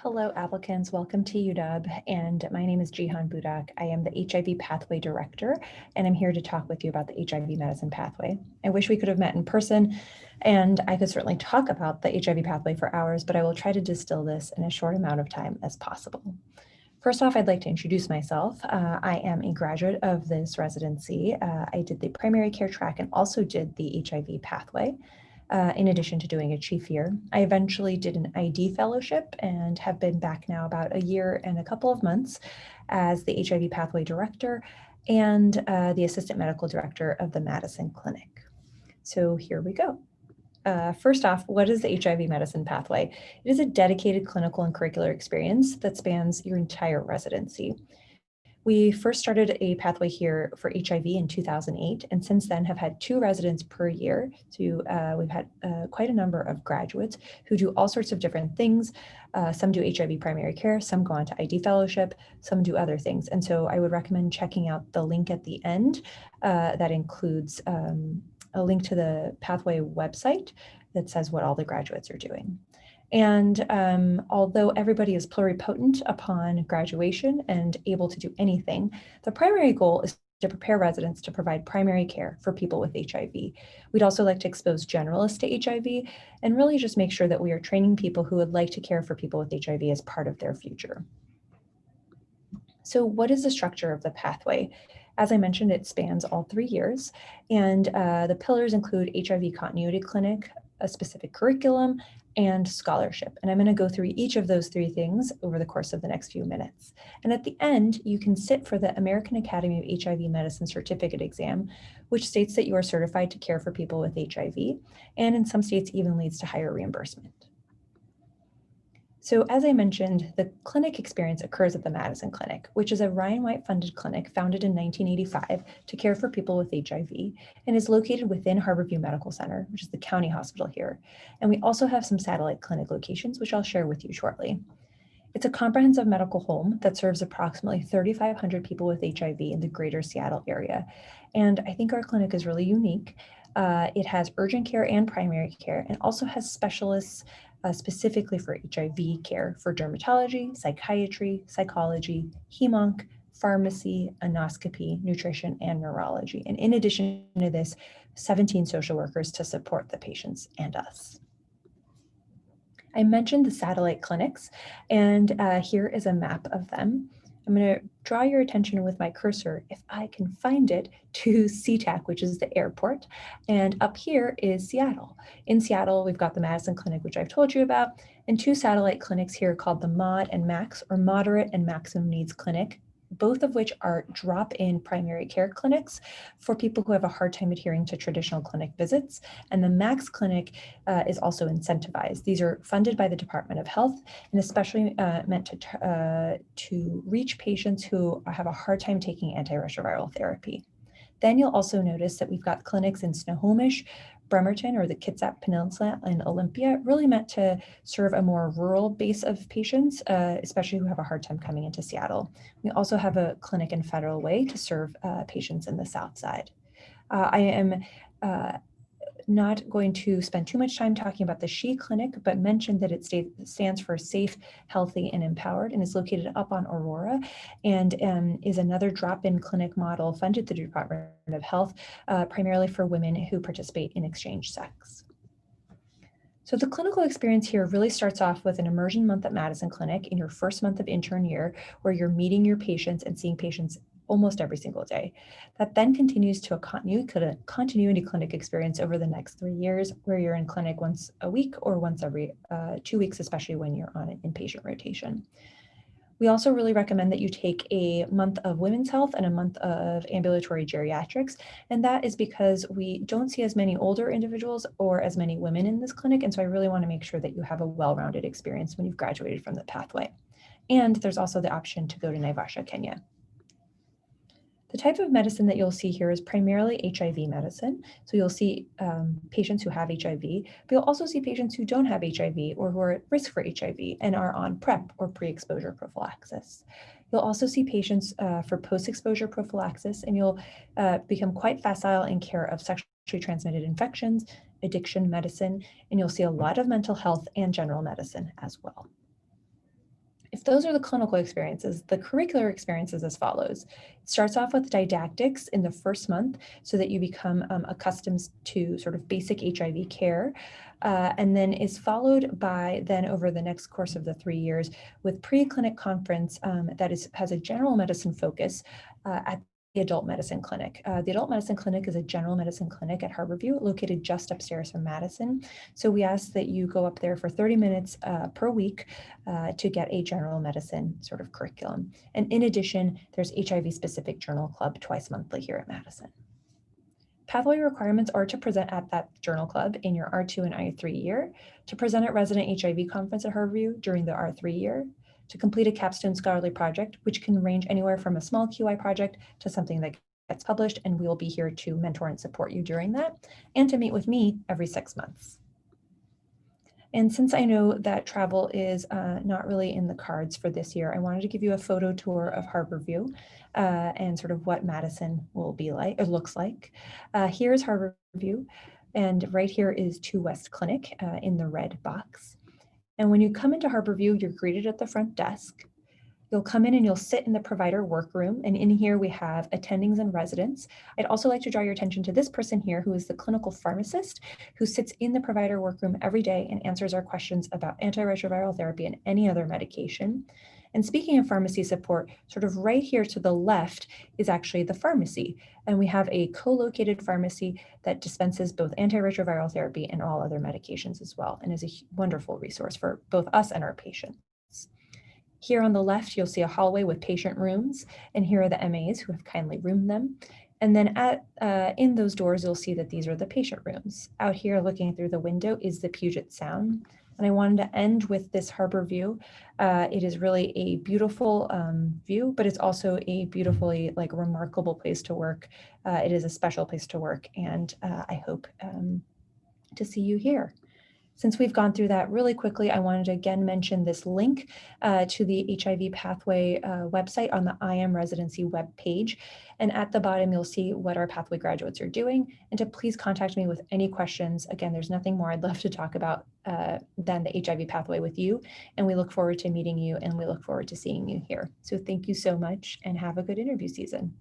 Hello, applicants. Welcome to UW, and my name is Jihan Budak. I am the HIV Pathway Director, and I'm here to talk with you about the HIV Medicine Pathway. I wish we could have met in person, and I could certainly talk about the HIV Pathway for hours, but I will try to distill this in a short amount of time as possible. First off, I'd like to introduce myself. I am a graduate of this residency. I did the primary care track and also did the HIV Pathway. In addition to doing a chief year. I eventually did an ID fellowship and have been back now about a year and a couple of months as the HIV Pathway Director and the Assistant Medical Director of the Madison Clinic. So here we go. First off, what is the HIV Medicine Pathway? It is a dedicated clinical and curricular experience that spans your entire residency. We first started a pathway here for HIV in 2008, and since then have had 2 residents per year. So we've had quite a number of graduates who do all sorts of different things. Some do HIV primary care, some go on to ID fellowship, some do other things. And so I would recommend checking out the link at the end that includes a link to the pathway website that says what all the graduates are doing. And although everybody is pluripotent upon graduation and able to do anything, the primary goal is to prepare residents to provide primary care for people with HIV. We'd also like to expose generalists to HIV and really just make sure that we are training people who would like to care for people with HIV as part of their future. So what is the structure of the pathway? As I mentioned, it spans all 3 years, and the pillars include HIV continuity clinic, a specific curriculum, and scholarship. And I'm going to go through each of those 3 things over the course of the next few minutes. And at the end, you can sit for the American Academy of HIV Medicine certificate exam, which states that you are certified to care for people with HIV, and in some states even leads to higher reimbursement. So as I mentioned, the clinic experience occurs at the Madison Clinic, which is a Ryan White funded clinic founded in 1985 to care for people with HIV and is located within Harborview Medical Center, which is the county hospital here. And we also have some satellite clinic locations, which I'll share with you shortly. It's a comprehensive medical home that serves approximately 3,500 people with HIV in the greater Seattle area. And I think our clinic is really unique. It has urgent care and primary care and also has specialists specifically for HIV care for dermatology, psychiatry, psychology, hemonc, pharmacy, endoscopy, nutrition, and neurology. And in addition to this, 17 social workers to support the patients and us. I mentioned the satellite clinics, and here is a map of them. I'm going to draw your attention with my cursor, if I can find it, to SeaTac, which is the airport. And up here is Seattle. In Seattle, we've got the Madison Clinic, which I've told you about, and 2 satellite clinics here called the MOD and MAX, or Moderate and Maximum Needs Clinic, both of which are drop-in primary care clinics for people who have a hard time adhering to traditional clinic visits. And the MAX clinic is also incentivized. These are funded by the Department of Health and especially meant to reach patients who have a hard time taking antiretroviral therapy. Then you'll also notice that we've got clinics in Snohomish, Bremerton, or the Kitsap Peninsula, and Olympia, really meant to serve a more rural base of patients, especially who have a hard time coming into Seattle. We also have a clinic in Federal Way to serve patients in the South Side. I am not going to spend too much time talking about the SHE Clinic, but mention that it stands for Safe, Healthy, and Empowered, and is located up on Aurora, and is another drop-in clinic model funded through the Department of Health, primarily for women who participate in exchange sex. So the clinical experience here really starts off with an immersion month at Madison Clinic in your first month of intern year, where you're meeting your patients and seeing patients almost every single day. That then continues to a continuity clinic experience over the next 3 years, where you're in clinic once a week or once every 2 weeks, especially when you're on an inpatient rotation. We also really recommend that you take a month of women's health and a month of ambulatory geriatrics. And that is because we don't see as many older individuals or as many women in this clinic. And so I really want to make sure that you have a well-rounded experience when you've graduated from the pathway. And there's also the option to go to Naivasha, Kenya. The type of medicine that you'll see here is primarily HIV medicine. So you'll see patients who have HIV, but you'll also see patients who don't have HIV or who are at risk for HIV and are on PrEP or pre-exposure prophylaxis. You'll also see patients for post-exposure prophylaxis, and you'll become quite facile in care of sexually transmitted infections, addiction medicine, and you'll see a lot of mental health and general medicine as well. Those are the clinical experiences. The curricular experience is as follows. It starts off with didactics in the first month so that you become accustomed to sort of basic HIV care, and then is followed by then over the next course of the 3 years with pre-clinic conference has a general medicine focus at the adult medicine clinic. The adult medicine clinic is a general medicine clinic at Harborview, located just upstairs from Madison. So we ask that you go up there for 30 minutes per week to get a general medicine sort of curriculum. And in addition, there's HIV specific journal club twice monthly here at Madison. Pathway requirements are to present at that journal club in your R2 and I3 year, to present at resident HIV conference at Harborview during the R3 year, to complete a capstone scholarly project, which can range anywhere from a small QI project to something that gets published, and we will be here to mentor and support you during that, and to meet with me every 6 months. And since I know that travel is not really in the cards for this year, I wanted to give you a photo tour of Harborview and sort of what Madison will be like, or looks like. Here's Harborview, and right here is 2 West Clinic in the red box. And when you come into Harborview, you're greeted at the front desk. You'll come in and you'll sit in the provider workroom. And in here we have attendings and residents. I'd also like to draw your attention to this person here, who is the clinical pharmacist, who sits in the provider workroom every day and answers our questions about antiretroviral therapy and any other medication. And speaking of pharmacy support, sort of right here to the left is actually the pharmacy. And we have a co-located pharmacy that dispenses both antiretroviral therapy and all other medications as well, and is a wonderful resource for both us and our patients. Here on the left, you'll see a hallway with patient rooms, and here are the MAs who have kindly roomed them. And then in those doors, you'll see that these are the patient rooms. Out here, looking through the window, is the Puget Sound. And I wanted to end with this Harborview. It is really a beautiful view, but it's also a beautifully remarkable place to work. It is a special place to work, and I hope to see you here. Since we've gone through that really quickly, I wanted to again mention this link to the HIV Pathway website on the IM residency webpage. And at the bottom, you'll see what our Pathway graduates are doing, and to please contact me with any questions. Again, there's nothing more I'd love to talk about than the HIV Pathway with you. And we look forward to meeting you, and we look forward to seeing you here. So thank you so much, and have a good interview season.